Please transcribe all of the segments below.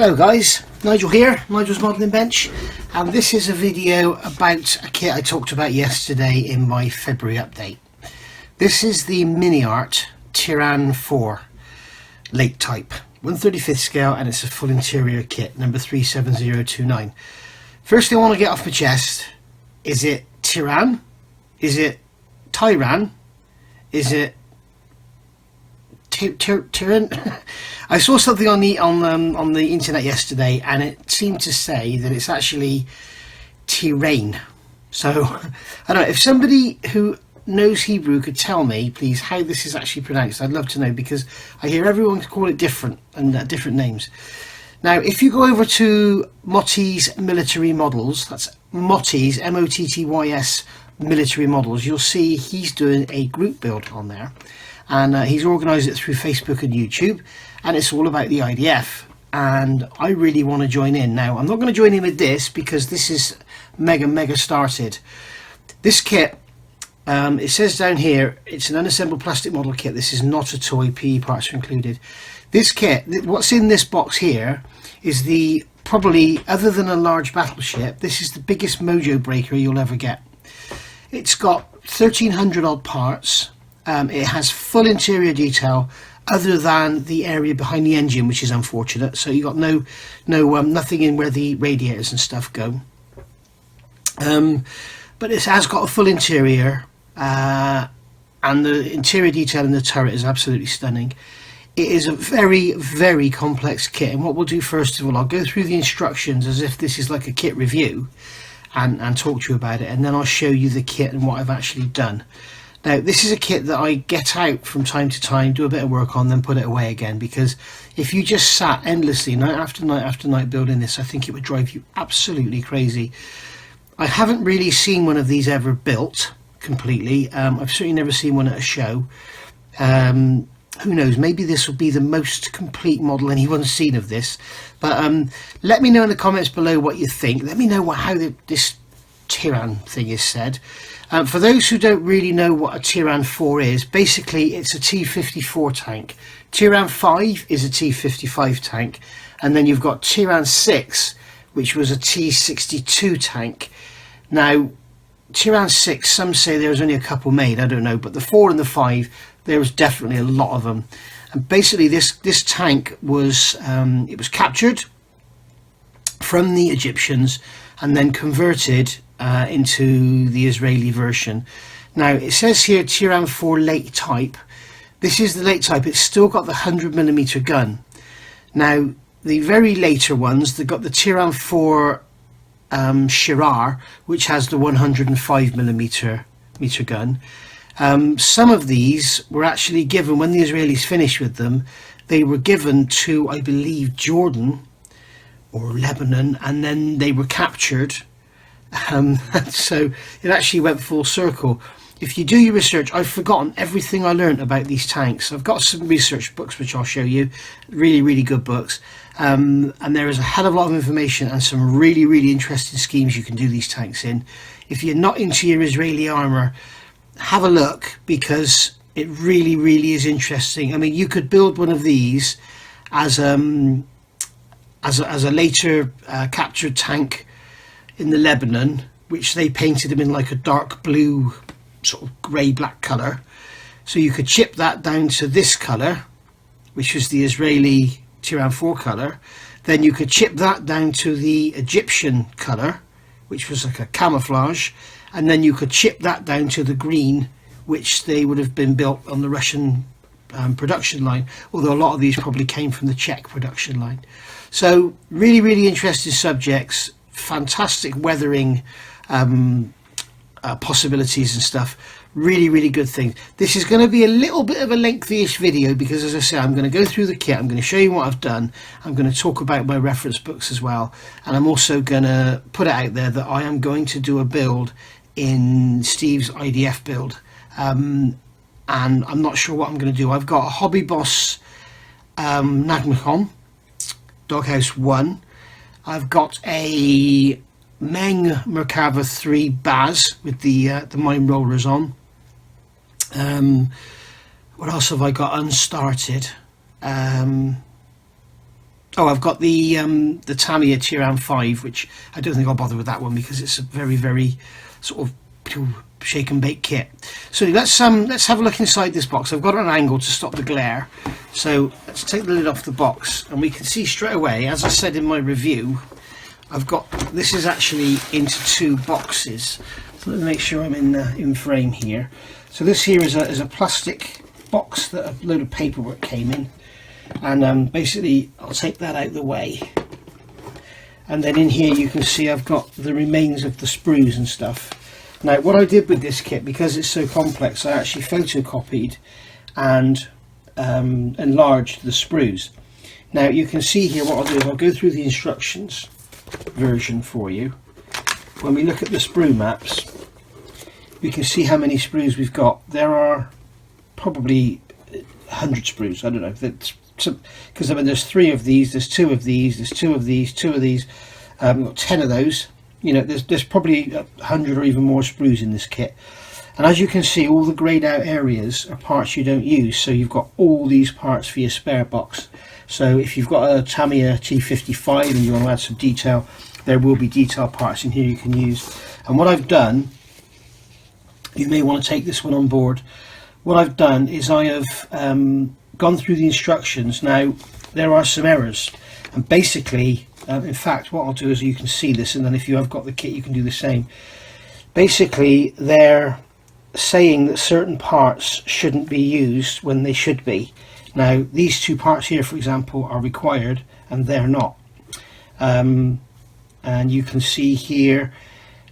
Hello guys, Nigel here, Nigel's Modelling Bench, and this is a video about a kit I talked about yesterday in my February update. This is the MiniArt Tiran 4 late type, 1/35th scale, and it's a full interior kit, number 37029. First thing I want to get off my chest, is it Tiran? Is it Tiran? Is it Tiran? I saw something on the internet yesterday, and it seemed to say that it's actually Tiran. So I don't know if somebody who knows Hebrew could tell me, please, how this is actually pronounced. I'd love to know, because I hear everyone call it different and different names. Now, if you go over to Motti's Military Models, that's Motti's MOTTYS Military Models, you'll see he's doing a group build on there. And he's organised it through Facebook and YouTube, and it's all about the IDF, and I really want to join in. Now, I'm not going to join in with this because this is mega started. This kit, it says down here, it's an unassembled plastic model kit. This is not a toy, PE parts are included. This kit, what's in this box here is the, probably, other than a large battleship, this is the biggest mojo breaker you'll ever get. It's got 1,300 odd parts. It has full interior detail other than the area behind the engine, which is unfortunate. So you got nothing in where the radiators and stuff go. But it has got a full interior, and the interior detail in the turret is absolutely stunning. It is a very complex kit, and what we'll do first of all, I'll go through the instructions as if this is like a kit review and talk to you about it, and then I'll show you the kit and what I've actually done. Now, this is a kit that I get out from time to time, do a bit of work on, then put it away again, because if you just sat endlessly night after night after night building this, I think it would drive you absolutely crazy. I haven't really seen one of these ever built completely. I've certainly never seen one at a show. Who knows, maybe this will be the most complete model anyone's seen of this. But let me know in the comments below what you think. Let me know how this Tiran thing is said. For those who don't really know what a Tiran 4 is, basically it's a T-54 tank. Tiran 5 is a T-55 tank, and then you've got Tiran 6, which was a T-62 tank. Now, Tiran 6, some say there was only a couple made, I don't know, but the 4 and the 5, there was definitely a lot of them. And basically this tank was, it was captured from the Egyptians and then converted into the Israeli version. Now, it says here Tiran 4 late type. This is the late type. It's still got the 100mm gun. Now, the very later ones, they've got the Tiran 4 Shirar, which has the 105mm gun. Some of these were actually given, when the Israelis finished with them, they were given to, I believe, Jordan or Lebanon, and then they were captured. So it actually went full circle. If you do your research, I've forgotten everything I learned about these tanks. I've got some research books which I'll show you, really good books, and there is a hell of a lot of information and some really interesting schemes you can do these tanks in. If you're not into your Israeli armour, have a look, because it really is interesting. I mean, you could build one of these as a later captured tank in the Lebanon, which they painted them in like a dark blue, sort of grey-black colour. So you could chip that down to this colour, which was the Israeli Tiran 4 colour. Then you could chip that down to the Egyptian colour, which was like a camouflage. And then you could chip that down to the green, which they would have been built on the Russian production line, although a lot of these probably came from the Czech production line. So really interesting subjects, fantastic weathering possibilities and stuff. Really good thing. This is going to be a little bit of a lengthy-ish video, because as I say, I'm going to go through the kit, I'm going to show you what I've done, I'm going to talk about my reference books as well, and I'm also going to put it out there that I am going to do a build in Steve's IDF build, and I'm not sure what I'm going to do. I've got a Hobby Boss Nagmachon Doghouse 1. I've got a Meng Merkava 3 Baz with the mine rollers on. What else have I got unstarted? Oh, I've got the Tamiya Tiran 5, which I don't think I'll bother with that one because it's a very, very sort of shake and bake kit. So let's have a look inside this box. I've got an angle to stop the glare. So let's take the lid off the box, and we can see straight away, as I said in my review, this is actually into two boxes. So let me make sure I'm in frame here. So this here is a plastic box that a load of paperwork came in, and basically I'll take that out of the way, and then in here you can see I've got the remains of the sprues and stuff. Now what I did with this kit, because it's so complex, I actually photocopied and enlarged the sprues. Now you can see here, what I'll do is I'll go through the instructions version for you. When we look at the sprue maps, we can see how many sprues we've got. There are probably 100 sprues, I don't know, because I mean there's 3 of these, there's 2 of these, there's 2 of these, 2 of these, we've got 10 of those. You know, there's probably 100 or even more sprues in this kit. And as you can see, all the greyed out areas are parts you don't use, so you've got all these parts for your spare box. So if you've got a Tamiya T55 and you want to add some detail, there will be detail parts in here you can use. And what I've done, you may want to take this one on board, what I've done is I have gone through the instructions. Now there are some errors, and basically in fact what I'll do is, you can see this, and then if you have got the kit you can do the same. Basically they're saying that certain parts shouldn't be used when they should be. Now these 2 parts here, for example, are required and they're not. And you can see here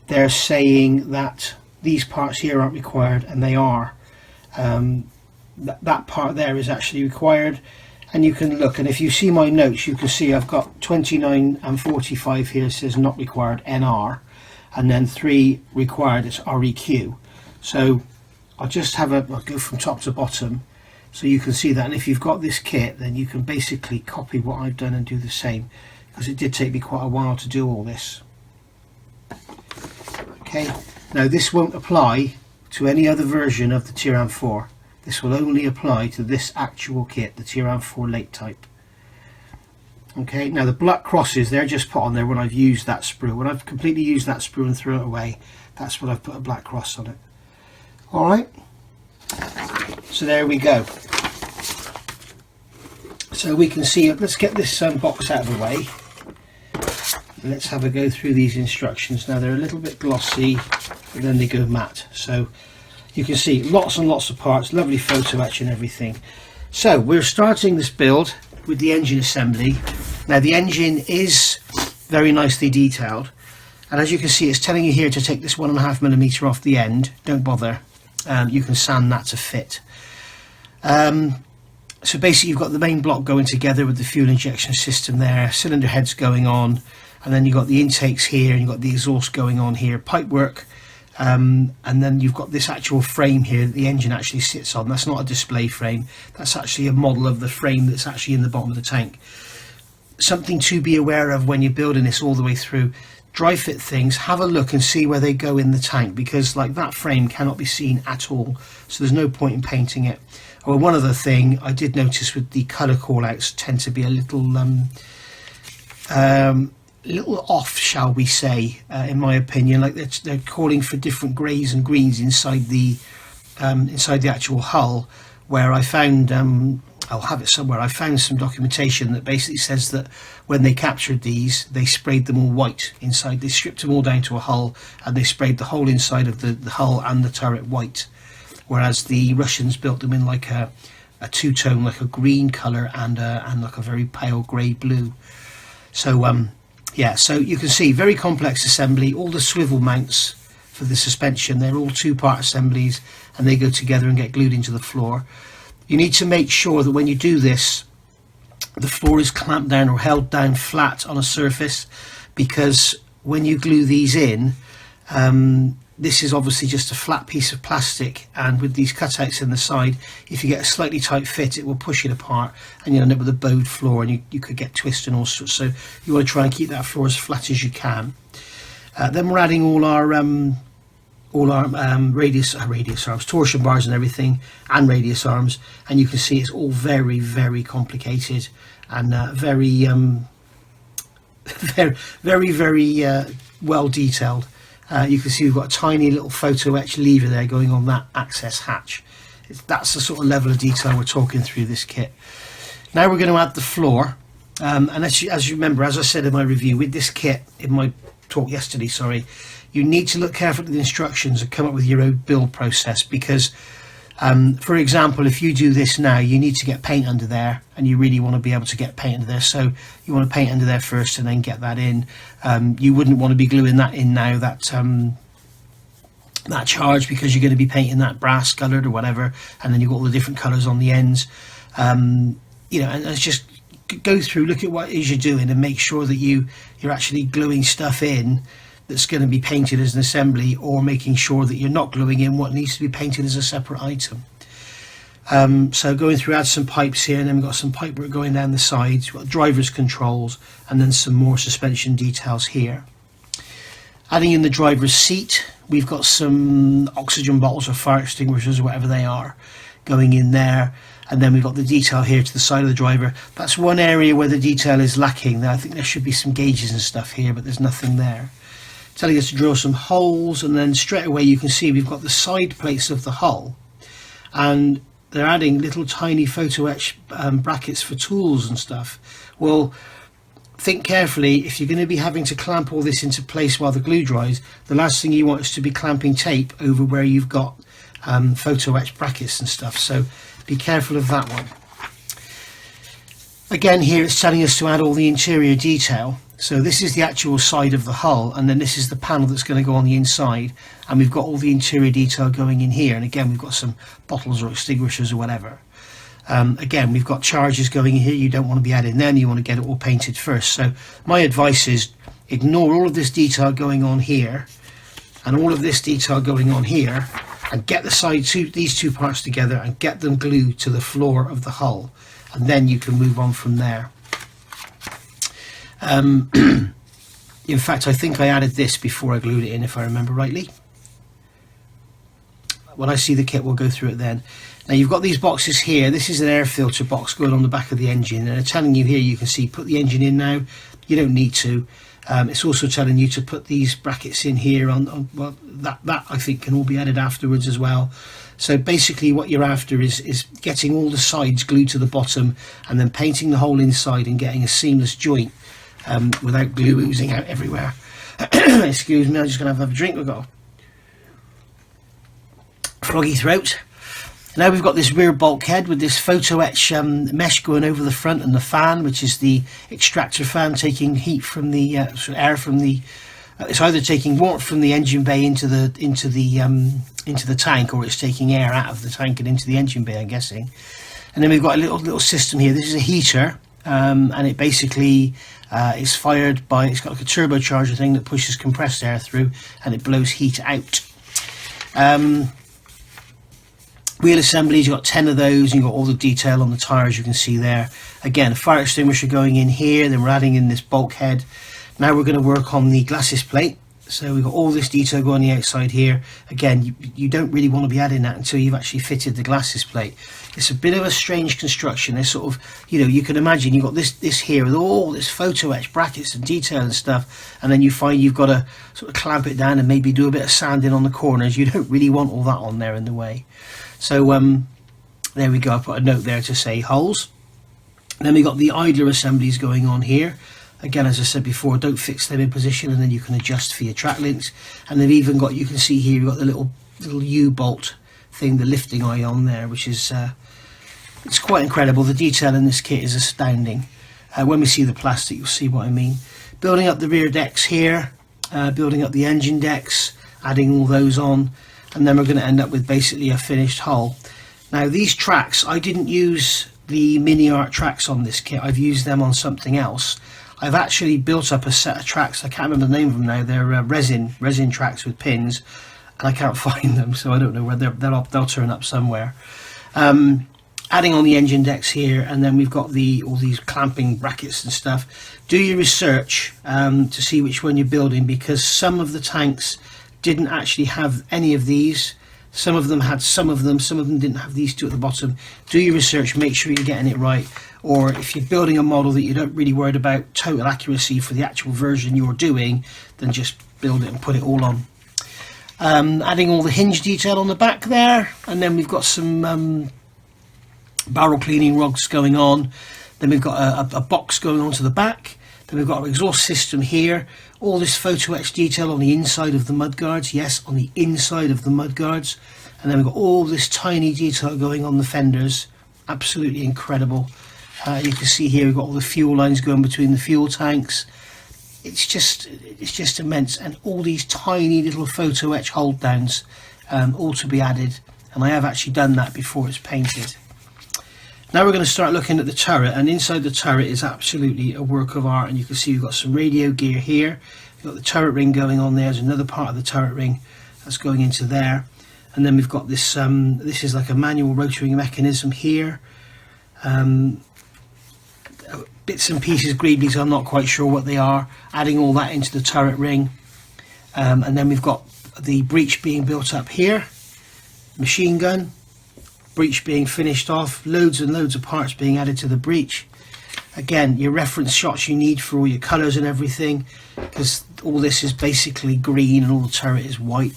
they're saying that these parts here aren't required, and they are. That part there is actually required, and you can look, and if you see my notes you can see I've got 29 and 45 here, says not required, NR, and then 3 required, it's REQ. So I'll go from top to bottom so you can see that. And if you've got this kit, then you can basically copy what I've done and do the same, because it did take me quite a while to do all this. Okay, now this won't apply to any other version of the Tiran 4. This will only apply to this actual kit, the Tiran 4 late type. Okay, now the black crosses, they're just put on there when I've used that sprue. When I've completely used that sprue and threw it away, that's when I've put a black cross on it. Alright, so there we go. So we can see, let's get this box out of the way. Let's have a go through these instructions. Now they're a little bit glossy, but then they go matte. So you can see lots and lots of parts, lovely photo etch and everything. So we're starting this build with the engine assembly. Now the engine is very nicely detailed, and as you can see it's telling you here to take this 1.5mm off the end. Don't bother, you can sand that to fit. So basically you've got the main block going together with the fuel injection system there, cylinder heads going on, and then you've got the intakes here, and you've got the exhaust going on here, pipe work. And then you've got this actual frame here that the engine actually sits on. That's not a display frame, that's actually a model of the frame that's actually in the bottom of the tank. Something to be aware of when you're building this all the way through, dry fit things, have a look and see where they go in the tank, because like that frame cannot be seen at all, so there's no point in painting it. Or one other thing I did notice with the colour callouts tend to be a little off, shall we say, in my opinion. Like they're calling for different greys and greens inside the actual hull, where I found I'll have it somewhere, I found some documentation that basically says that when they captured these, they sprayed them all white inside. They stripped them all down to a hull and they sprayed the whole inside of the hull and the turret white, whereas the Russians built them in like a two-tone, like a green colour and like a very pale grey blue. So yeah, so you can see very complex assembly. All the swivel mounts for the suspension, they're all 2-part assemblies, and they go together and get glued into the floor. You need to make sure that when you do this, the floor is clamped down or held down flat on a surface, because when you glue these in, this is obviously just a flat piece of plastic, and with these cutouts in the side, if you get a slightly tight fit, it will push it apart and you'll end up with a bowed floor, and you could get twists and all sorts. So you want to try and keep that floor as flat as you can. Then we're adding all our radius arms, torsion bars and everything, and radius arms, and you can see it's all very, very complicated. and very very well detailed. You can see we've got a tiny little photo etch lever there going on that access hatch. That's the sort of level of detail we're talking through this kit. Now we're going to add the floor, and as you remember, as I said in my review, with this kit, in my talk yesterday, sorry, you need to look carefully at the instructions and come up with your own build process, because for example, if you do this now, you need to get paint under there, and you really want to be able to get paint under there, so you want to paint under there first and then get that in. You wouldn't want to be gluing that in now, that charge, because you're going to be painting that brass coloured or whatever, and then you've got all the different colours on the ends. You know, and it's just go through, look at what it is you're doing, and make sure that you're actually gluing stuff in that's going to be painted as an assembly, or making sure that you're not gluing in what needs to be painted as a separate item. So going through, add some pipes here, and then we've got some pipework going down the sides. We've got driver's controls, and then some more suspension details here. Adding in the driver's seat, we've got some oxygen bottles or fire extinguishers or whatever they are going in there. And then we've got the detail here to the side of the driver. That's one area where the detail is lacking. I think there should be some gauges and stuff here, but there's nothing there. Telling us to drill some holes, and then straight away you can see we've got the side plates of the hull, and they're adding little tiny photo etch brackets for tools and stuff. Well, think carefully. If you're going to be having to clamp all this into place while the glue dries, the last thing you want is to be clamping tape over where you've got photo etch brackets and stuff, so be careful of that one. Again, here it's telling us to add all the interior detail. So this is the actual side of the hull, and then this is the panel that's going to go on the inside, and we've got all the interior detail going in here, and again we've got some bottles or extinguishers or whatever. Again, we've got charges going in here. You don't want to be adding them, you want to get it all painted first. So my advice is ignore all of this detail going on here and all of this detail going on here, and get these two parts together and get them glued to the floor of the hull, and then you can move on from there. In fact, I think I added this before I glued it in, if I remember rightly. When I see the kit, we'll go through it then. Now you've got these boxes here. This is an air filter box going on the back of the engine, and they're telling you here, you can see, put the engine in now. You don't need to. It's also telling you to put these brackets in here on well, that I think can all be added afterwards as well. So basically what you're after is getting all the sides glued to the bottom, and then painting the whole inside and getting a seamless joint without glue oozing out everywhere. Excuse me, I'm just going to have a drink. We've got a froggy throat. Now we've got this rear bulkhead with this photo etch mesh going over the front, and the fan, which is the extractor fan, taking heat from the air from the. It's either taking warmth from the engine bay into the tank, or it's taking air out of the tank and into the engine bay, I'm guessing. And then we've got a little system here. This is a heater, and it basically is fired by. It's got like a turbocharger thing that pushes compressed air through, and it blows heat out. Wheel assemblies, you've got 10 of those, and you've got all the detail on the tyres you can see there. Again, a fire extinguisher going in here, then we're adding in this bulkhead. Now we're going to work on the glacis plate. So we've got all this detail going on the outside here. Again, you don't really want to be adding that until you've actually fitted the glacis plate. It's a bit of a strange construction. There's sort of, you know, you can imagine you've got this here with all this photo etch brackets and detail and stuff, and then you find you've got to sort of clamp it down and maybe do a bit of sanding on the corners. You don't really want all that on there in the way. So there we go. I put a note there to say holes. And then we got the idler assemblies going on here. Again, as I said before, don't fix them in position, and then you can adjust for your track links. And they've even got, you can see here, you've got the little U-bolt thing, the lifting eye on there, which is it's quite incredible. The detail in this kit is astounding. When we see the plastic, you'll see what I mean. Building up the rear decks here, building up the engine decks, adding all those on, and then we're going to end up with basically a finished hull. Now these tracks, I didn't use the MiniArt tracks on this kit. I've used them on something else. I've actually built up a set of tracks. I can't remember the name of them now. They're resin tracks with pins, and I can't find them, so I don't know where they'll turn up somewhere. Adding on the engine decks here, and then we've got all these clamping brackets and stuff. Do your research to see which one you're building, because some of the tanks didn't actually have any of these. Some of them had some of them didn't have these two at the bottom. Do your research, make sure you're getting it right. Or if you're building a model that you don't really worry about total accuracy for the actual version you're doing, then just build it and put it all on. Adding all the hinge detail on the back there, and then we've got some barrel cleaning rods going on. Then we've got a box going on to the back. Then we've got our exhaust system here. All this photo etch detail on the inside of the mudguards. Yes, on the inside of the mudguards. And then we've got all this tiny detail going on the fenders. Absolutely incredible. You can see here we've got all the fuel lines going between the fuel tanks. It's just immense. And all these tiny little photo etch hold downs, all to be added. And I have actually done that before it's painted. Now we're going to start looking at the turret, and inside the turret is absolutely a work of art. And you can see we've got some radio gear here. We've got the turret ring going on there. There's another part of the turret ring that's going into there. And then we've got this, this is like a manual rotating mechanism here. Bits and pieces, greeblies, I'm not quite sure what they are. Adding all that into the turret ring. And then we've got the breech being built up here. Machine gun. Breech being finished off, loads and loads of parts being added to the breech. Again, your reference shots you need for all your colours and everything, because all this is basically green and all the turret is white.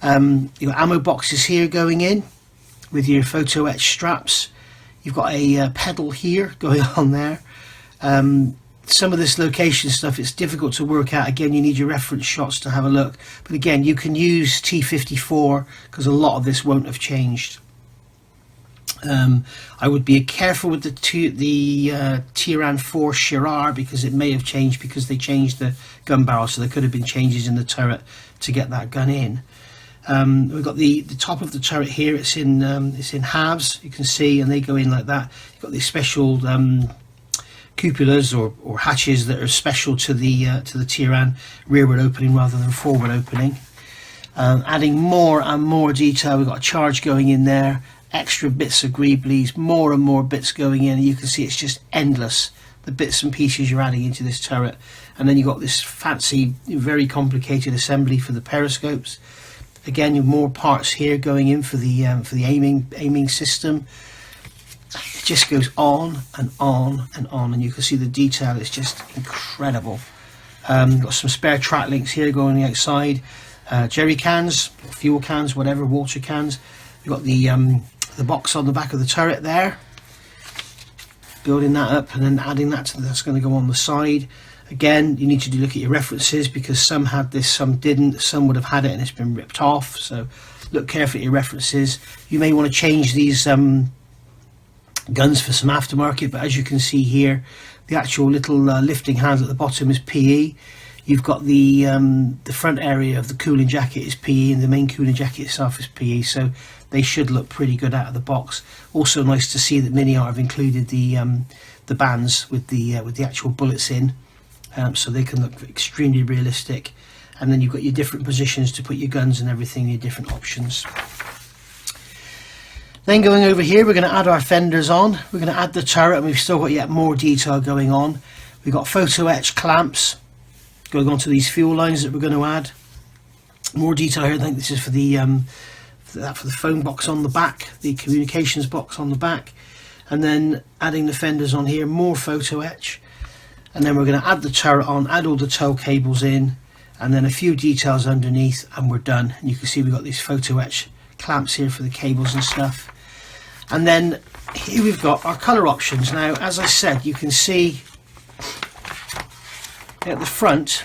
Your ammo boxes here going in with your photo etch straps. You've got a pedal here going on there. Some of this location stuff, it's difficult to work out. Again, you need your reference shots to have a look. But again, you can use T54 because a lot of this won't have changed. I would be careful with the Tiran 4 Shirar because it may have changed because they changed the gun barrel, so there could have been changes in the turret to get that gun in. We've got the top of the turret here. It's in halves, you can see, and they go in like that. You've got these special cupolas or hatches that are special to the Tiran, rearward opening rather than forward opening. Adding more and more detail. We've got a charge going in there. Extra bits of greeblies, more and more bits going in, and you can see it's just endless, the bits and pieces you're adding into this turret. And then you've got this fancy, very complicated assembly for the periscopes. Again, you've more parts here going in for the aiming system. It just goes on and on and on, and you can see the detail is just incredible. Got some spare track links here going on the outside, jerry cans, fuel cans, whatever, water cans. You've got the box on the back of the turret there, building that up and then adding that to that's going to go on the side. Again, you need to look at your references because some had this, some didn't, some would have had it and it's been ripped off, so look carefully at your references. You may want to change these guns for some aftermarket, but as you can see here, the actual little lifting hands at the bottom is PE. You've got the front area of the cooling jacket is PE and the main cooling jacket itself is PE, so they should look pretty good out of the box. Also nice to see that MiniArt have included the bands with the actual bullets in, so they can look extremely realistic. And then you've got your different positions to put your guns and everything, your different options. Then going over here, we're going to add our fenders on. We're going to add the turret, and we've still got yet more detail going on. We've got photo etch clamps going on to these fuel lines that we're going to add. More detail here. I think this is for the phone box on the back, the communications box on the back, and then adding the fenders on here, more photo etch, and then we're going to add the turret on, add all the tow cables in, and then a few details underneath, and we're done. And you can see we've got these photo etch clamps here for the cables and stuff. And then here we've got our colour options. Now, as I said, you can see at the front,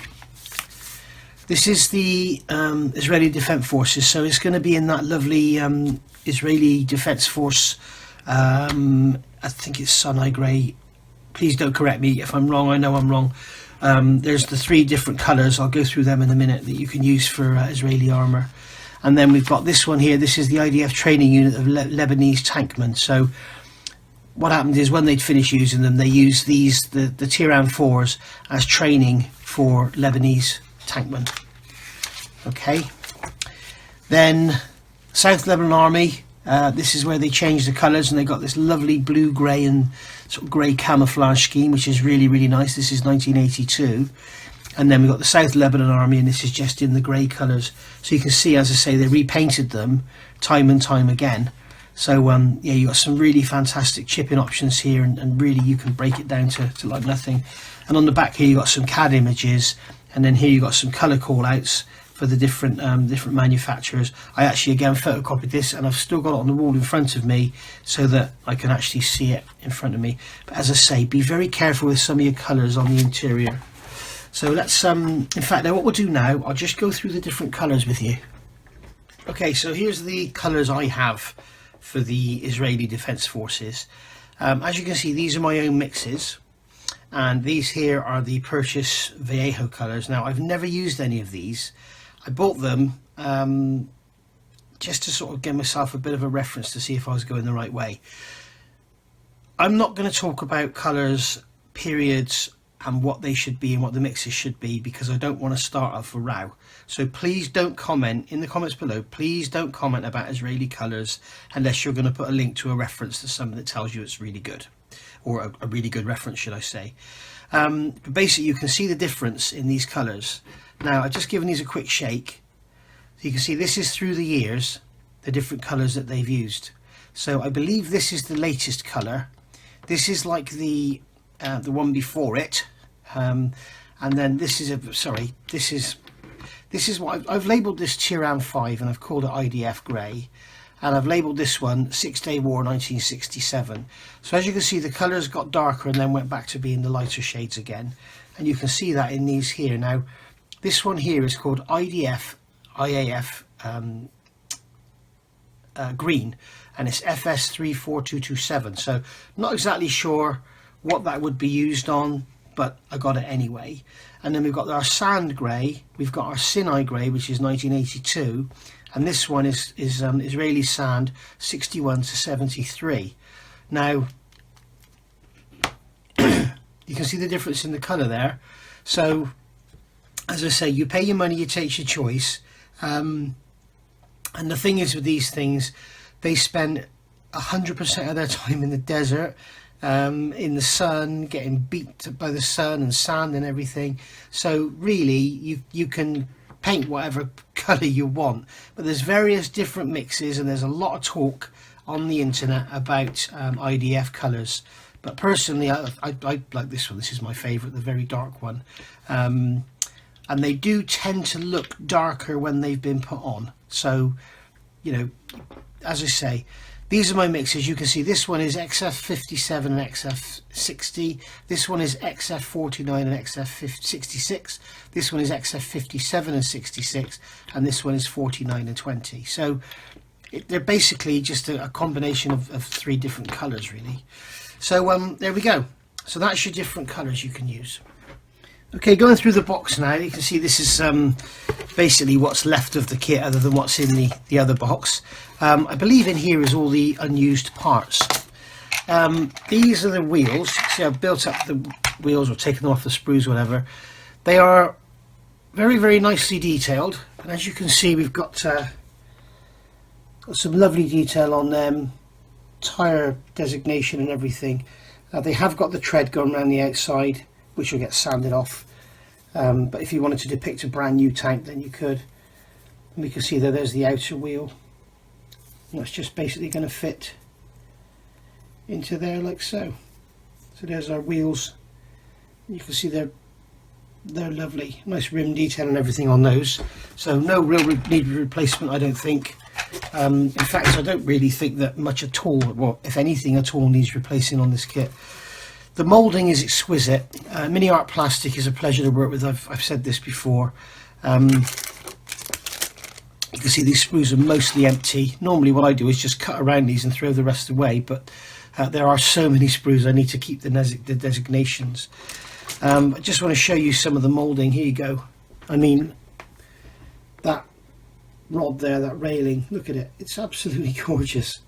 this is the Israeli Defense Forces, so it's going to be in that lovely Israeli Defense Force, I think it's Sunny Grey. Please don't correct me if I'm wrong, I know I'm wrong. There's the 3 different colours, I'll go through them in a minute, that you can use for Israeli armour. And then we've got this one here, this is the IDF training unit of Lebanese tankmen. So what happened is when they'd finish using them, they used these, the Tiran 4s, as training for Lebanese tankmen. Okay, then South Lebanon Army, this is where they changed the colours and they got this lovely blue, grey and sort of grey camouflage scheme, which is really, really nice. This is 1982. And then we've got the South Lebanon Army, and this is just in the grey colours. So you can see, as I say, they repainted them time and time again. So yeah, you've got some really fantastic chipping options here, and really you can break it down to like nothing. And on the back here you've got some CAD images, and then here you've got some colour call-outs for the different manufacturers. I actually again photocopied this, and I've still got it on the wall in front of me so that I can actually see it in front of me. But as I say, be very careful with some of your colours on the interior. So let's, in fact, now what we'll do now, I'll just go through the different colours with you. Okay, so here's the colours I have for the Israeli Defence Forces. As you can see, these are my own mixes, and these here are the Purchase Vallejo colours. Now, I've never used any of these. I bought them just to sort of give myself a bit of a reference to see if I was going the right way. I'm not going to talk about colours, periods, and what they should be and what the mixes should be, because I don't want to start off a row. So please don't comment in the comments below. Please don't comment about Israeli colours unless you're going to put a link to a reference to something that tells you it's really good, or a really good reference, should I say. But basically you can see the difference in these colours. Now, I've just given these a quick shake. So you can see this is through the years, the different colours that they've used. So I believe this is the latest colour. This is like the one before it. And then this is this is what I've labelled this Tiran 5, and I've called it IDF Grey, and I've labelled this one 6-Day War 1967. So as you can see, the colours got darker and then went back to being the lighter shades again, and you can see that in these here. Now this one here is called IAF Green, and it's FS 34227. So not exactly sure what that would be used on, but I got it anyway. And then we've got our Sand Grey, we've got our Sinai Grey, which is 1982, and this one is Israeli Sand 61 to 73. Now you can see the difference in the colour there. So as I say, you pay your money, you take your choice. And the thing is with these things, they spend 100% of their time in the desert, in the sun, getting beat by the sun and sand and everything. So really you can paint whatever colour you want, but there's various different mixes, and there's a lot of talk on the internet about IDF colours. But personally I like this one. This is my favourite, the very dark one. And they do tend to look darker when they've been put on. So, you know, as I say, these are my mixes. You can see this one is XF57 and XF60. This one is XF49 and XF66. This one is XF57 and 66. And this one is 49 and 20. So they're basically just a combination of three different colours, really. So there we go. So that's your different colours you can use. Okay, going through the box now, you can see this is basically what's left of the kit other than what's in the other box. I believe in here is all the unused parts. These are the wheels. See, I've built up the wheels or taken them off the sprues, whatever. They are very, very nicely detailed, and as you can see, we've got some lovely detail on them, tyre designation and everything. They have got the tread going around the outside, which will get sanded off, but if you wanted to depict a brand new tank, then you could. And we can see that there's the outer wheel, and that's just basically going to fit into there like so. So there's our wheels. You can see they're lovely, nice rim detail and everything on those, so no real need of replacement, I don't think. In fact, I don't really think that much at all, well, if anything at all, needs replacing on this kit. The moulding is exquisite. MiniArt plastic is a pleasure to work with. I've said this before. You can see these sprues are mostly empty. Normally what I do is just cut around these and throw the rest away, but there are so many sprues I need to keep the designations. I just want to show you some of the moulding. Here you go. I mean, that rod there, that railing, look at it. It's absolutely gorgeous.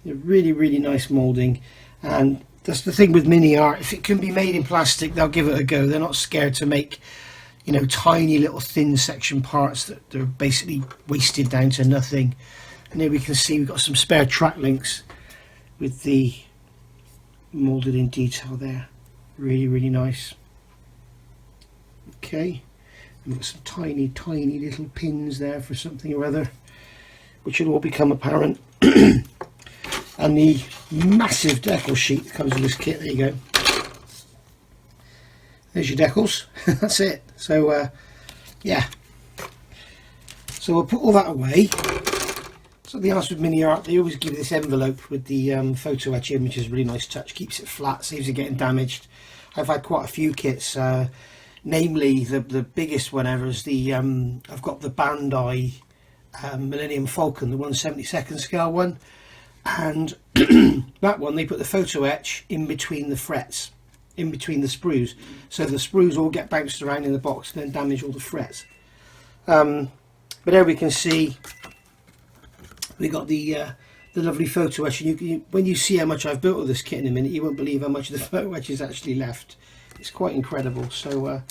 Really, really nice moulding. And that's the thing with MiniArt. If it can be made in plastic, they'll give it a go. They're not scared to make, you know, tiny little thin section parts that they're basically wasted down to nothing. And here we can see we've got some spare track links with the moulded in detail there. Really, really nice. Okay, we've got some tiny little pins there for something or other, which will all become apparent. And the massive decal sheet that comes with this kit. There you go. There's your decals. That's it. So yeah, so we'll put all that away. So the answer with MiniArt, they always give you this envelope with the photo etch in, which is a really nice touch. Keeps it flat, saves it getting damaged. I've had quite a few kits, namely the biggest one ever is the I've got the Bandai Millennium Falcon, the 1/72 scale one, and that one they put the photo etch in between the frets, in between the sprues, so the sprues all get bounced around in the box and then damage all the frets. But there we can see we got the lovely photo etch, and when you see how much I've built of this kit in a minute, you won't believe how much of the photo etch is actually left. It's quite incredible. So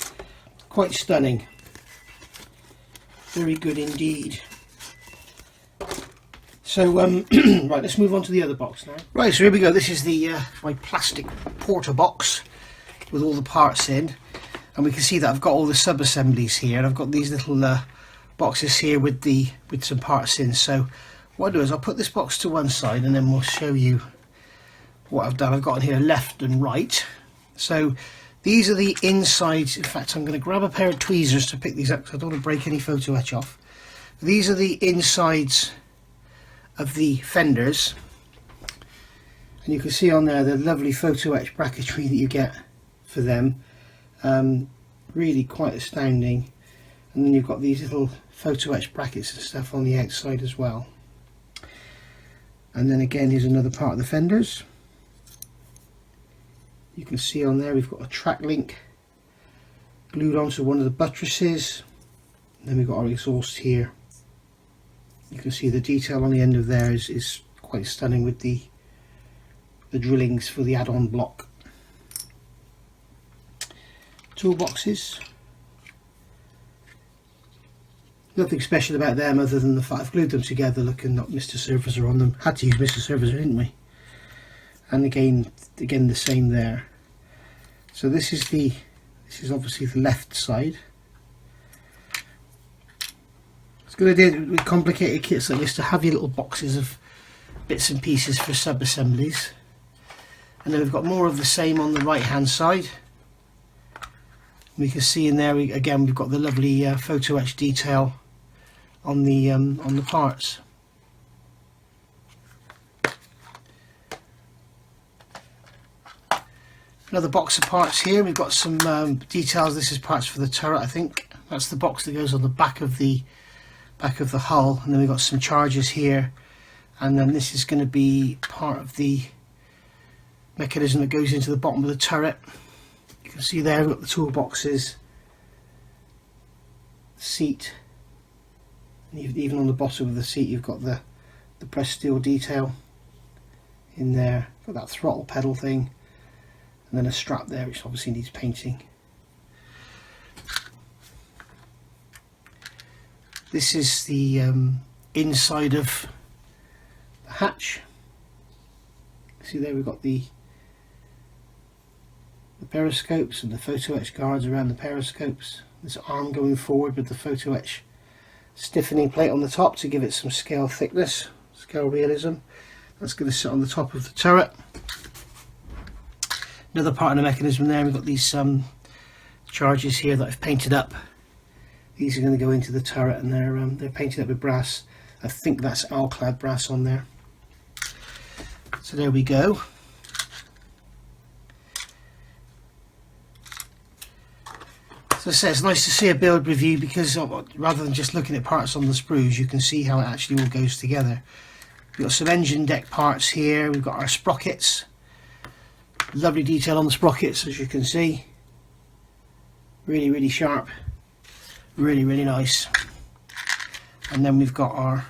quite stunning, very good indeed. So right, let's move on to the other box now. Right, so here we go. This is the my plastic porter box with all the parts in, and we can see that I've got all the sub-assemblies here, and I've got these little boxes here with some parts in. So what I'll do is I'll put this box to one side, and then we'll show you what I've done. I've got in here left and right. So these are the insides. In fact, I'm going to grab a pair of tweezers to pick these up because I don't want to break any photo etch off. These are the insides of the fenders, and you can see on there the lovely photo etch bracketry that you get for them. Really quite astounding. And then you've got these little photo etch brackets and stuff on the outside as well. And then again, here's another part of the fenders. You can see on there we've got a track link glued onto one of the buttresses, and then we've got our exhaust here. You can see the detail on the end of there is quite stunning with the drillings for the add-on block. Toolboxes. Nothing special about them other than the fact I've glued them together. Look, and not Mr. Surfacer on them. Had to use Mr. Surfacer, didn't we? And again the same there. So this is obviously the left side. It's a good idea with complicated kits like this to have your little boxes of bits and pieces for sub-assemblies. And then we've got more of the same on the right hand side. We can see in there again we've got the lovely photo etch detail on the parts. Another box of parts here. We've got some details. This is parts for the turret, I think. That's the box that goes on the back of the hull, and then we've got some charges here, and then this is going to be part of the mechanism that goes into the bottom of the turret. You can see there we've got the toolboxes, seat, and even on the bottom of the seat you've got the pressed steel detail in there. Got that throttle pedal thing, and then a strap there which obviously needs painting. This is the inside of the hatch. See there we've got the periscopes and the photo etch guards around the periscopes. This arm going forward with the photo etch stiffening plate on the top to give it some scale thickness, scale realism. That's going to sit on the top of the turret. Another part of the mechanism there, we've got these charges here that I've painted up. These are going to go into the turret, and they're painted up with brass. I think that's alclad brass on there. So there we go. So as I say, it's nice to see a build review because rather than just looking at parts on the sprues, you can see how it actually all goes together. We've got some engine deck parts here. We've got our sprockets. Lovely detail on the sprockets, as you can see. Really, really sharp. Really, really nice. And then we've got our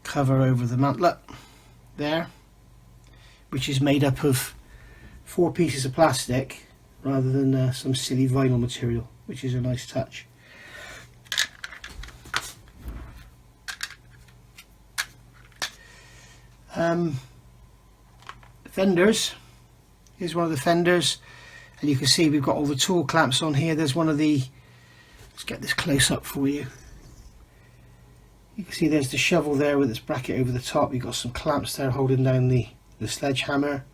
cover over the mantlet there, which is made up of 4 pieces of plastic rather than some silly vinyl material, which is a nice touch. Fenders. Here's one of the fenders. And you can see we've got all the tool clamps on here. There's one of the, let's get this close up for you. You can see there's the shovel there with its bracket over the top. You've got some clamps there holding down the sledgehammer.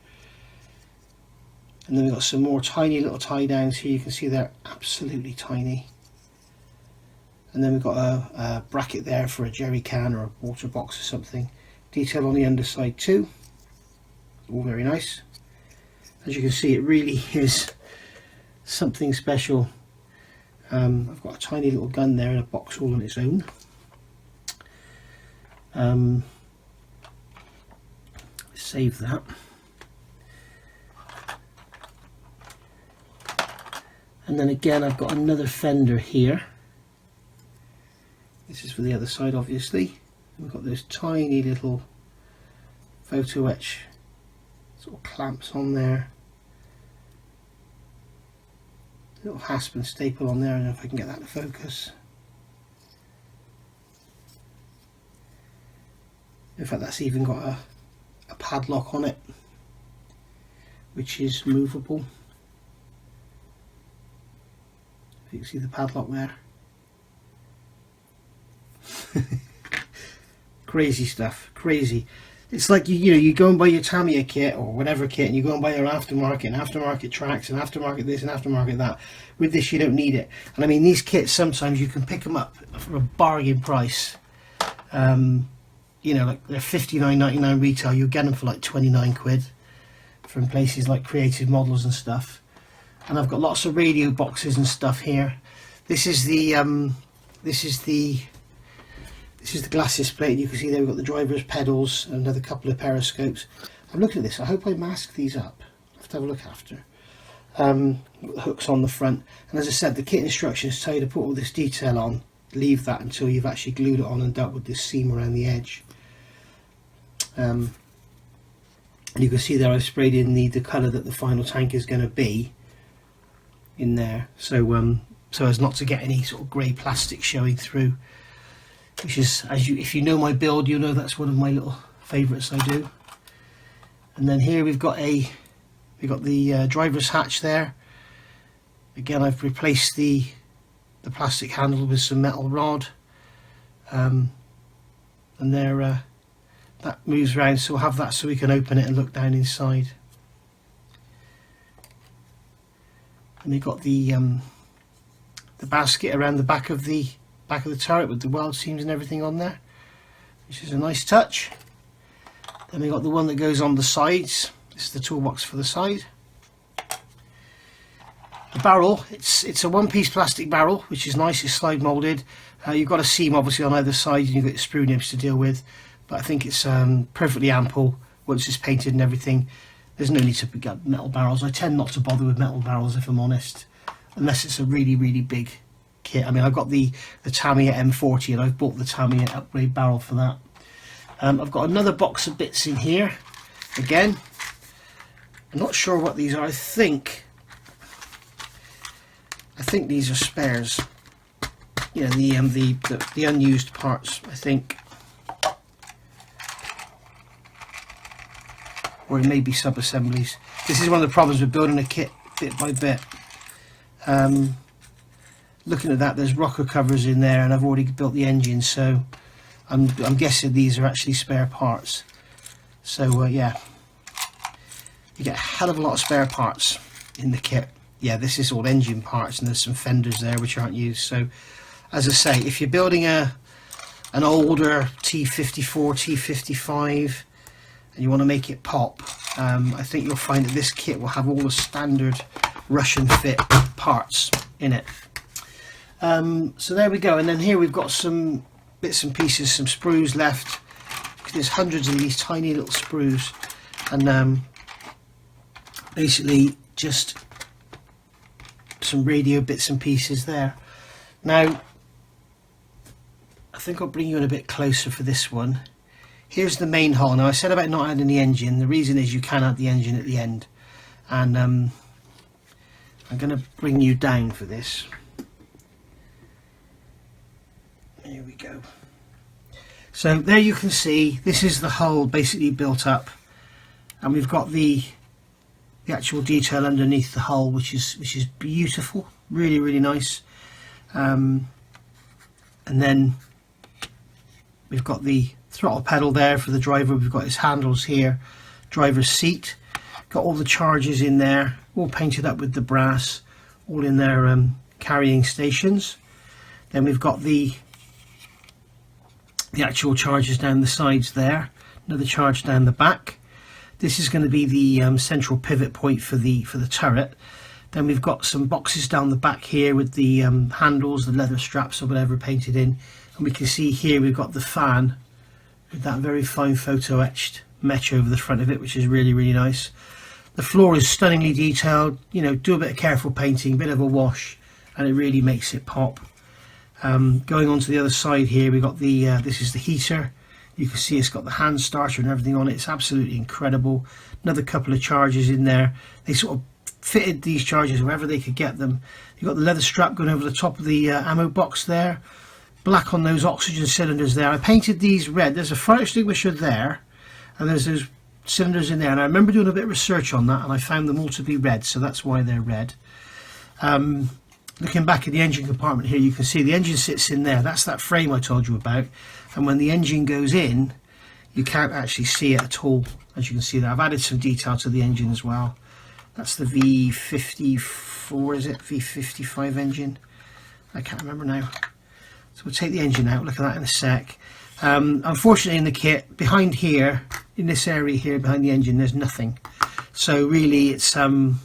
And then we've got some more tiny little tie downs here. You can see they're absolutely tiny. And then we've got a bracket there for a jerry can or a water box or something. Detail on the underside too. All very nice. As you can see, it really is something special. I've got a tiny little gun there in a box all on its own. Save that. And then again, I've got another fender here. This is for the other side, obviously. We've got those tiny little photo etch sort of clamps on there. Little hasp and staple on there. I don't know if I can get that to focus. In fact, that's even got a padlock on it, which is movable. If you can see the padlock there. Crazy stuff, crazy. It's like you go and buy your Tamiya kit or whatever kit, and you go and buy your aftermarket and aftermarket tracks and aftermarket this and aftermarket that. With this, you don't need it. And I mean, these kits, sometimes you can pick them up for a bargain price. You know, like they're $59.99 retail. You'll get them for like 29 quid from places like Creative Models and stuff. And I've got lots of radio boxes and stuff here. This is the glasses plate. You can see there we've got the driver's pedals and another couple of periscopes. I'm looking at this. I hope I mask these up. I'll have to have a look after. Hooks on the front. And as I said, the kit instructions tell you to put all this detail on. Leave that until you've actually glued it on and dealt with this seam around the edge. And you can see there I've sprayed in the colour that the final tank is going to be in there. So as not to get any sort of grey plastic showing through. Which is, if you know my build, you know that's one of my little favourites I do. And then here we've got the driver's hatch there. Again, I've replaced the plastic handle with some metal rod, and there that moves around, so we'll have that so we can open it and look down inside. And we've got the basket around the back of the turret with the weld seams and everything on there, which is a nice touch. Then we got the one that goes on the sides. This is the toolbox for the side. The barrel, it's a one-piece plastic barrel, which is nice. It's slide molded. You've got a seam obviously on either side, and you've got your screw nibs to deal with, but I think it's perfectly ample once it's painted and everything. There's no need to get metal barrels. I tend not to bother with metal barrels, if I'm honest, unless it's a really big kit. I mean, I've got the Tamiya M40 and I've bought the Tamiya upgrade barrel for that. I've got another box of bits in here. Again, I'm not sure what these are. I think these are spares. Yeah, the unused parts, I think, or it may be sub-assemblies. This is one of the problems with building a kit bit by bit. Looking at that, there's rocker covers in there, and I've already built the engine, so I'm guessing these are actually spare parts. So yeah, you get a hell of a lot of spare parts in the kit. Yeah, this is all engine parts, and there's some fenders there which aren't used. So as I say, if you're building an older T54, T55 and you want to make it pop, I think you'll find that this kit will have all the standard Russian fit parts in it. So there we go. And then here we've got some bits and pieces, some sprues left. There's hundreds of these tiny little sprues, and basically just some radio bits and pieces there. Now I think I'll bring you in a bit closer for this one. Here's the main hull. Now I said about not adding the engine. The reason is you can add the engine at the end, and I'm going to bring you down for this. Here we go. So there you can see this is the hull basically built up, and we've got the the actual detail underneath the hull, which is beautiful, really nice. And then we've got the throttle pedal there for the driver. We've got his handles here, driver's seat, got all the charges in there, all painted up with the brass, all in their carrying stations. Then we've got the actual charges down the sides there, another charge down the back. This is going to be the central pivot point for the turret. Then we've got some boxes down the back here with the handles, the leather straps or whatever painted in, and we can see here we've got the fan with that very fine photo etched mesh over the front of it, which is really nice. The floor is stunningly detailed. You know, do a bit of careful painting, a bit of a wash, and it really makes it pop. Going on to the other side here, we've got the this is the heater. You can see it's got the hand starter and everything on it. It's absolutely incredible. Another couple of charges in there. They sort of fitted these charges wherever they could get them. You've got the leather strap going over the top of the ammo box there. Black on those oxygen cylinders there. I painted these red. There's a fire extinguisher there, and there's those cylinders in there. And I remember doing a bit of research on that, and I found them all to be red, so that's why they're red. Looking back at the engine compartment here, you can see the engine sits in there. That's that frame I told you about. And when the engine goes in, you can't actually see it at all. As you can see there, I've added some detail to the engine as well. That's the V54, is it? V55 engine? I can't remember now. So we'll take the engine out, look at that in a sec. Unfortunately in the kit, behind here, in this area here behind the engine, there's nothing. So really it's a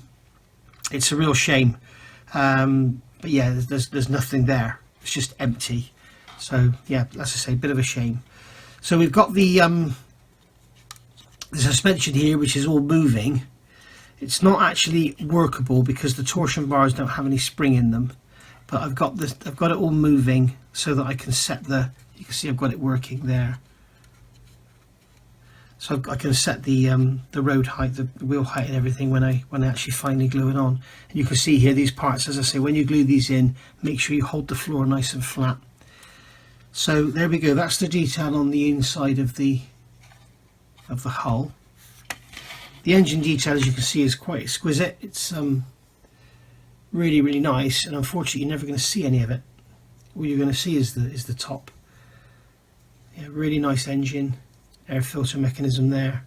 real shame. But yeah, there's nothing there. It's just empty. So yeah, as I say, a bit of a shame. So we've got the suspension here, which is all moving. It's not actually workable because the torsion bars don't have any spring in them. But I've got it all moving so that I can set the. You can see I've got it working there. So I can set the road height, the wheel height, and everything when I actually finally glue it on. And you can see here these parts. As I say, when you glue these in, make sure you hold the floor nice and flat. So there we go. That's the detail on the inside of the hull. The engine detail, as you can see, is quite exquisite. It's really nice, and unfortunately, you're never going to see any of it. All you're going to see is the top. Yeah, really nice engine, air filter mechanism there.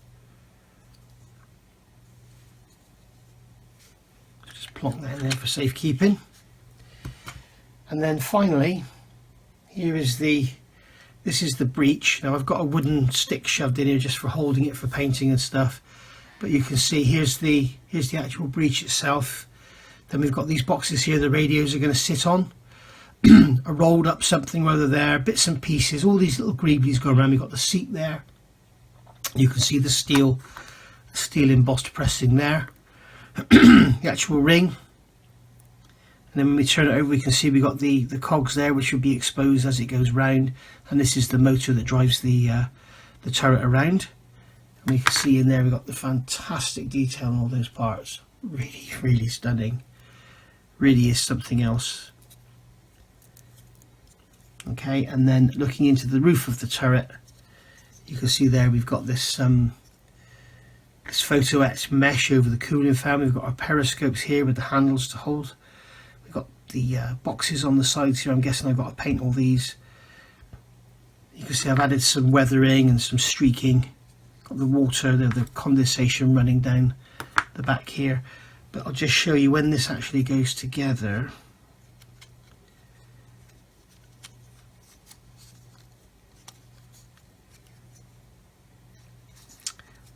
Just plonk that in there for safekeeping. And then finally, here is this is the breech. Now I've got a wooden stick shoved in here just for holding it for painting and stuff. But you can see here's the actual breech itself. Then we've got these boxes here the radios are going to sit on. A rolled up something rather there, bits and pieces, all these little greeblies go around. We've got the seat there. You can see the steel embossed pressing there. The actual ring. And then when we turn it over, we can see we've got the cogs there, which will be exposed as it goes round. And this is the motor that drives the turret around. And we can see in there we've got the fantastic detail on all those parts. Really stunning. Really is something else. Okay, and then looking into the roof of the turret, you can see there we've got this this photo etched mesh over the cooling fan. We've got our periscopes here with the handles to hold. We've got the boxes on the sides here. I'm guessing I've got to paint all these. You can see I've added some weathering and some streaking. Got the water, the condensation running down the back here. But I'll just show you when this actually goes together.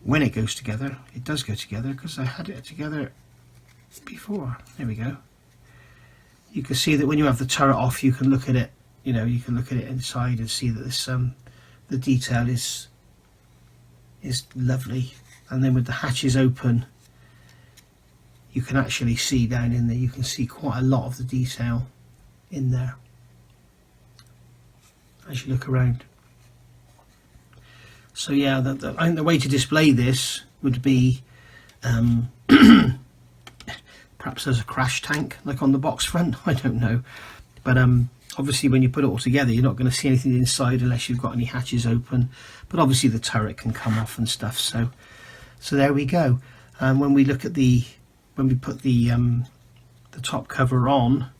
When it goes together, it does go together because I had it together before. There we go. You can see that when you have the turret off, you can look at it. You know, you can look at it inside and see that this the detail is lovely. And then with the hatches open, you can actually see down in there. You can see quite a lot of the detail in there as you look around. So yeah, I think the way to display this would be perhaps as a crash tank, like on the box front. I don't know, but obviously when you put it all together, you're not going to see anything inside unless you've got any hatches open. But obviously the turret can come off and stuff. So there we go. And when we look at when we put the top cover on,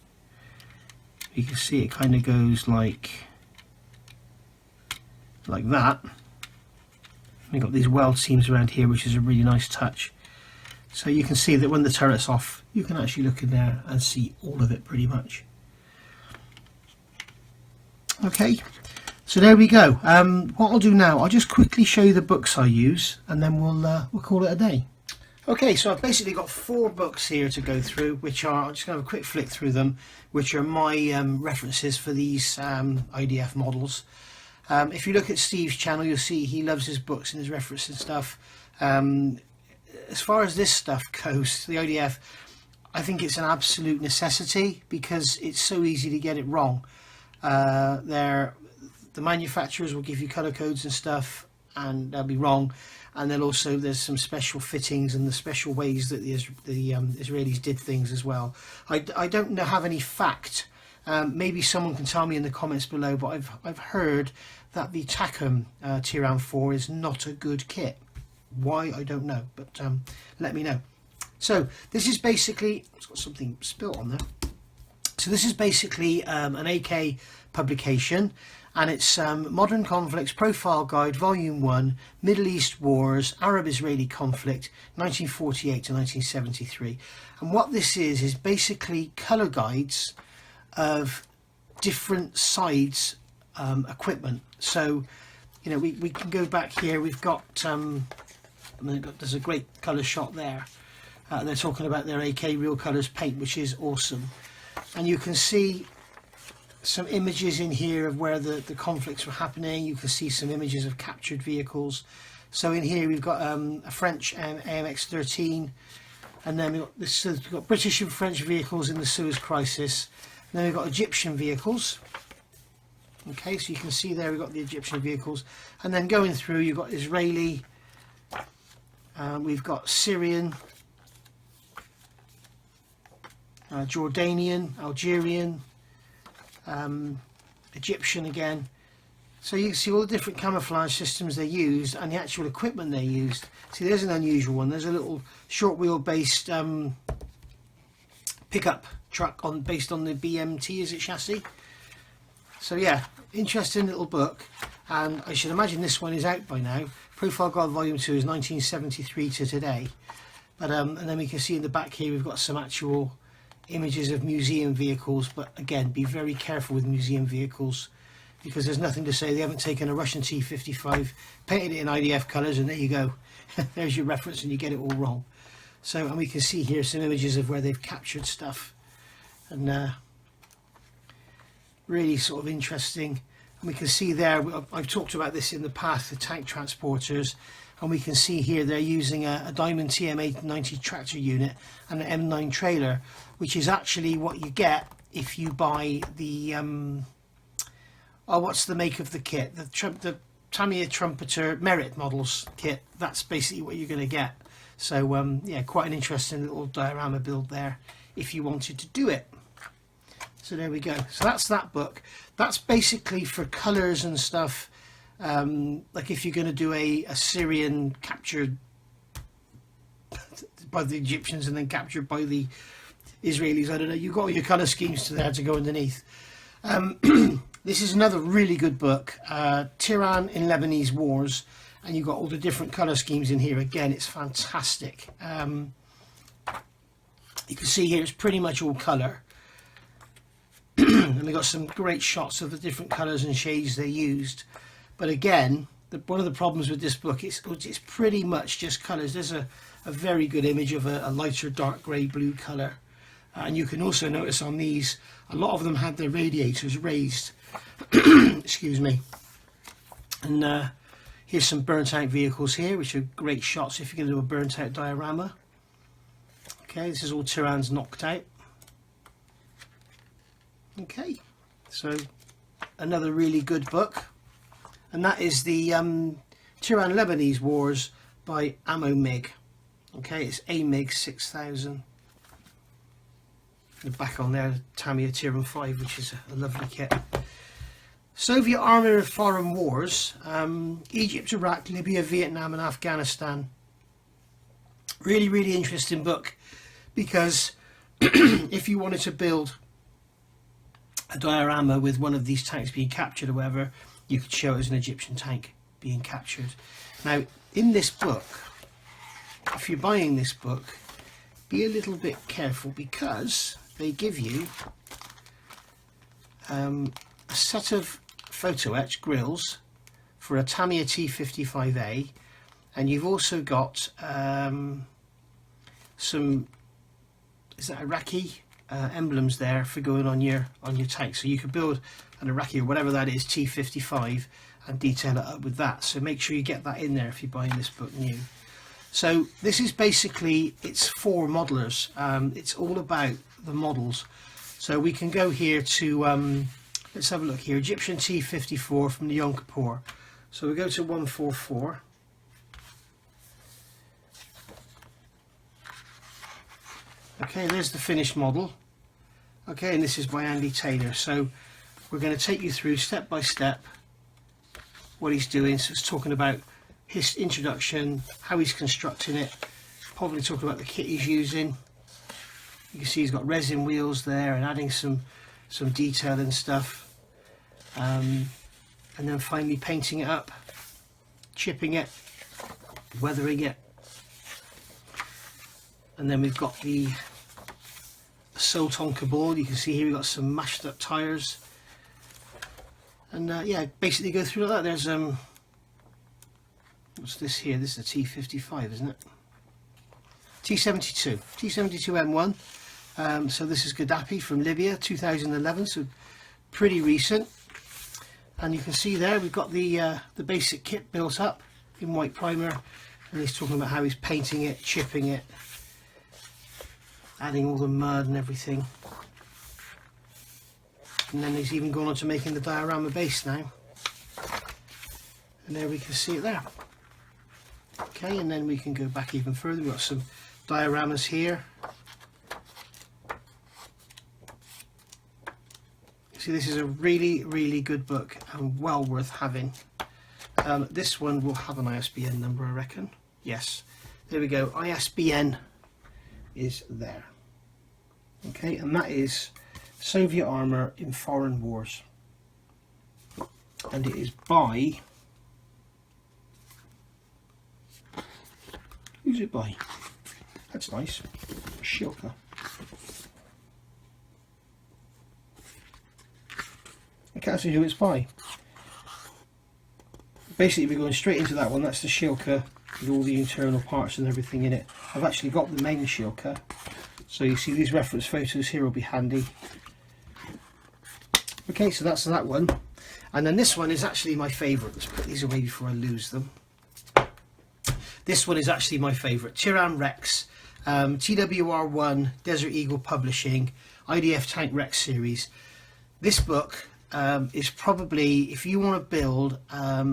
you can see it kind of goes like that. We've got these weld seams around here, which is a really nice touch. So you can see that when the turret's off, you can actually look in there and see all of it pretty much. Okay, so there we go. What I'll do now, I'll just quickly show you the books I use, and then we'll call it a day. Okay, so I've basically got 4 books here to go through, which are, I'm just going to have a quick flick through them, which are my references for these IDF models. If you look at Steve's channel, you'll see he loves his books and his references and stuff. As far as this stuff goes, the IDF, I think it's an absolute necessity because it's so easy to get it wrong. The manufacturers will give you colour codes and stuff and they'll be wrong, and then also there's some special fittings and the special ways that the Israelis did things as well. I don't have any fact. Maybe someone can tell me in the comments below, but I've heard that the Tiran Tiran 4 is not a good kit. Why, I don't know, but let me know. So this is basically, it's got something spilt on there. So this is basically an AK publication, and it's Modern Conflicts Profile Guide Volume 1, Middle East Wars, Arab-Israeli Conflict, 1948 to 1973. And what this is basically colour guides of different sides equipment. So, you know, we can go back here. We've got, there's a great colour shot there. They're talking about their AK Real Colours paint, which is awesome. And you can see some images in here of where the conflicts were happening. You can see some images of captured vehicles. So in here we've got a French AMX-13, and then we've got British and French vehicles in the Suez Crisis. And then we've got Egyptian vehicles. Okay, so you can see there we've got the Egyptian vehicles, and then going through you've got Israeli, we've got Syrian, Jordanian, Algerian, Egyptian again. So you can see all the different camouflage systems they used and the actual equipment they used. See, there's an unusual one. There's a little short wheel-based pickup truck based on the BMT, is it, chassis? So yeah, interesting little book, and I should imagine this one is out by now. Profile Guide Volume 2 is 1973 to today. But and then we can see in the back here we've got some actual images of museum vehicles, but again, be very careful with museum vehicles because there's nothing to say they haven't taken a Russian T-55, painted it in IDF colours, and there you go. There's your reference and you get it all wrong. So, and we can see here some images of where they've captured stuff, and really sort of interesting. And we can see there, I've talked about this in the past, the tank transporters, and we can see here they're using a Diamond TM890 tractor unit and an M9 trailer, which is actually what you get if you buy the what's the make of the kit, the Tamiya Trumpeter Merit Models kit. That's basically what you're going to get. So yeah, quite an interesting little diorama build there if you wanted to do it. So there we go. So that's that book. That's basically for colours and stuff. Like if you're going to do a Syrian captured by the Egyptians and then captured by the Israelis, I don't know, you've got all your colour schemes there to go underneath. This is another really good book, Tiran in Lebanese Wars, and you've got all the different colour schemes in here. Again, it's fantastic. You can see here it's pretty much all colour. And we've got some great shots of the different colours and shades they used. But again, one of the problems with this book is it's pretty much just colours. There's a very good image of a lighter dark grey blue colour. And you can also notice on these, a lot of them had their radiators raised. Excuse me. And here's some burnt out vehicles here, which are great shots if you're going to do a burnt out diorama. Okay, this is all Tiran's knocked out. Okay, so another really good book, and that is the Tiran Lebanese Wars by Ammo MiG. Okay, it's AMIG 6000. The back on there, Tamiya Tiran 5, which is a lovely kit. Soviet Army of Foreign Wars, Egypt, Iraq, Libya, Vietnam and Afghanistan. Really, really interesting book, because if you wanted to build a diorama with one of these tanks being captured or whatever, you could show it as an Egyptian tank being captured. Now, in this book, if you're buying this book, be a little bit careful, because they give you a set of photo etch grills for a Tamiya T55A, and you've also got some, is that Iraqi emblems there for going on your tank, so you could build an Iraqi or whatever that is T55 and detail it up with that. So make sure you get that in there if you're buying this book new. So this is basically, it's for modelers. It's all about the models. So we can go here to let's have a look here, Egyptian T54 from the Yom Kippur. So we go to 144. Okay, there's the finished model. Okay, and this is by Andy Taylor. So we're going to take you through step by step what he's doing. So it's talking about his introduction, how he's constructing it, probably talking about the kit he's using. You can see he's got resin wheels there and adding some detail and stuff, and then finally painting it up, chipping it, weathering it, and then we've got the Sol Tonka board. You can see here we've got some mashed up tyres, and yeah, basically go through like that. There's what's this here? This is a T55, isn't it? T72 M1. So this is Gaddafi from Libya, 2011, so pretty recent. And you can see there we've got the basic kit built up in white primer, and he's talking about how he's painting it, chipping it, adding all the mud and everything. And then he's even gone on to making the diorama base now. And there we can see it there. Okay, and then we can go back even further. We've got some dioramas here. See, this is a really, really good book and well worth having. This one will have an ISBN number, I reckon. Yes, there we go. ISBN is there. Okay, and that is Soviet Armour in Foreign Wars. And it is by... who's it by? That's nice. Shilka. I can't see who it's by. Basically we're going straight into that one. That's the Shilka with all the internal parts and everything in it. I've actually got the main Shilka, so you see these reference photos here will be handy. Okay, so that's that one. And then this one is actually my favourite. Let's put these away before I lose them. This one is actually my favourite. Tiran Rex, TWR1, Desert Eagle Publishing, IDF Tank Rex series. This book is probably, if you want to build a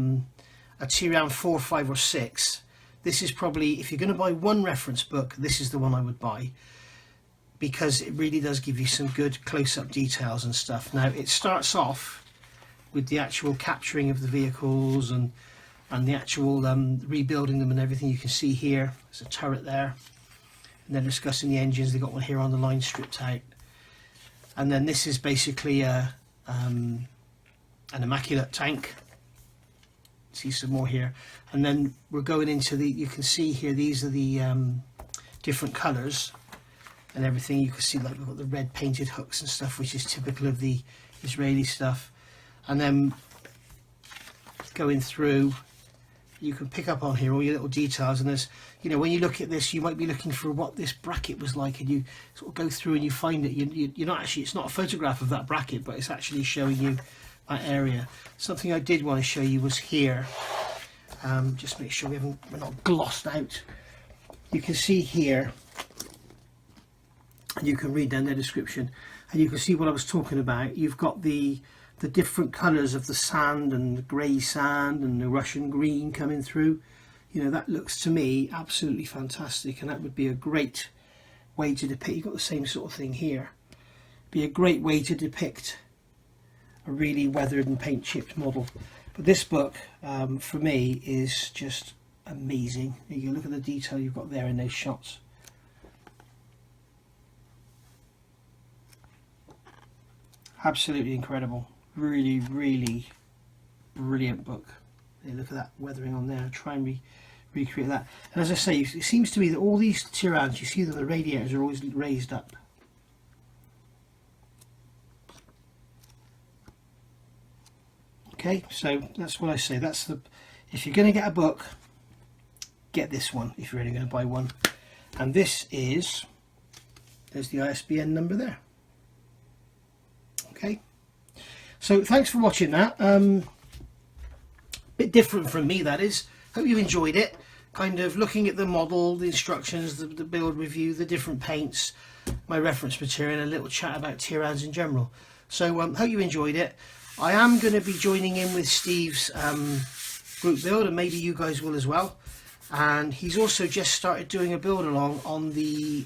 Tiran 4, 5 or 6, this is probably, if you're going to buy one reference book, this is the one I would buy, because it really does give you some good close-up details and stuff. Now it starts off with the actual capturing of the vehicles and the actual rebuilding them and everything. You can see here there's a turret there, and they're discussing the engines. They've got one here on the line stripped out, and then this is basically an immaculate tank. See some more here, and then we're going into the, you can see here these are the different colours and everything. You can see like we've got the red painted hooks and stuff, which is typical of the Israeli stuff. And then going through, you can pick up on here all your little details, and there's, you know, when you look at this you might be looking for what this bracket was like, and you sort of go through and you find it. You're not actually, it's not a photograph of that bracket, but it's actually showing you that area. Something I did want to show you was here, just make sure we're not glossed out. You can see here, and you can read down their description, and you can see what I was talking about. You've got the different colours of the sand and the grey sand and the Russian green coming through. You know, that looks to me absolutely fantastic, and that would be a great way to depict. You've got the same sort of thing here. Be a great way to depict a really weathered and paint chipped model. But this book for me is just amazing. You look at the detail you've got there in those shots. Absolutely incredible. Really, really brilliant book. Hey, look at that weathering on there. Try and recreate that. And as I say, it seems to me that all these Tirans, you see that the radiators are always raised up. Okay, so that's what I say. That's the, if you're going to get a book, get this one if you're only going to buy one. And this is, there's the ISBN number there. Okay, so thanks for watching that. Bit different from me, that is. Hope you enjoyed it. Kind of looking at the model, the instructions, the build review, the different paints, my reference material, and a little chat about Tirans in general. So hope you enjoyed it. I am going to be joining in with Steve's group build, and maybe you guys will as well. And he's also just started doing a build along on the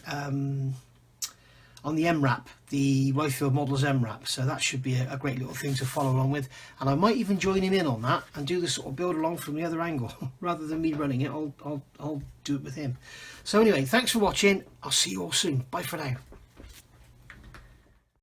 MRAP, the Royfield Models MRAP. So that should be a great little thing to follow along with. And I might even join him in on that and do the sort of build along from the other angle. Rather than me running it, I'll do it with him. So anyway, thanks for watching. I'll see you all soon. Bye for now.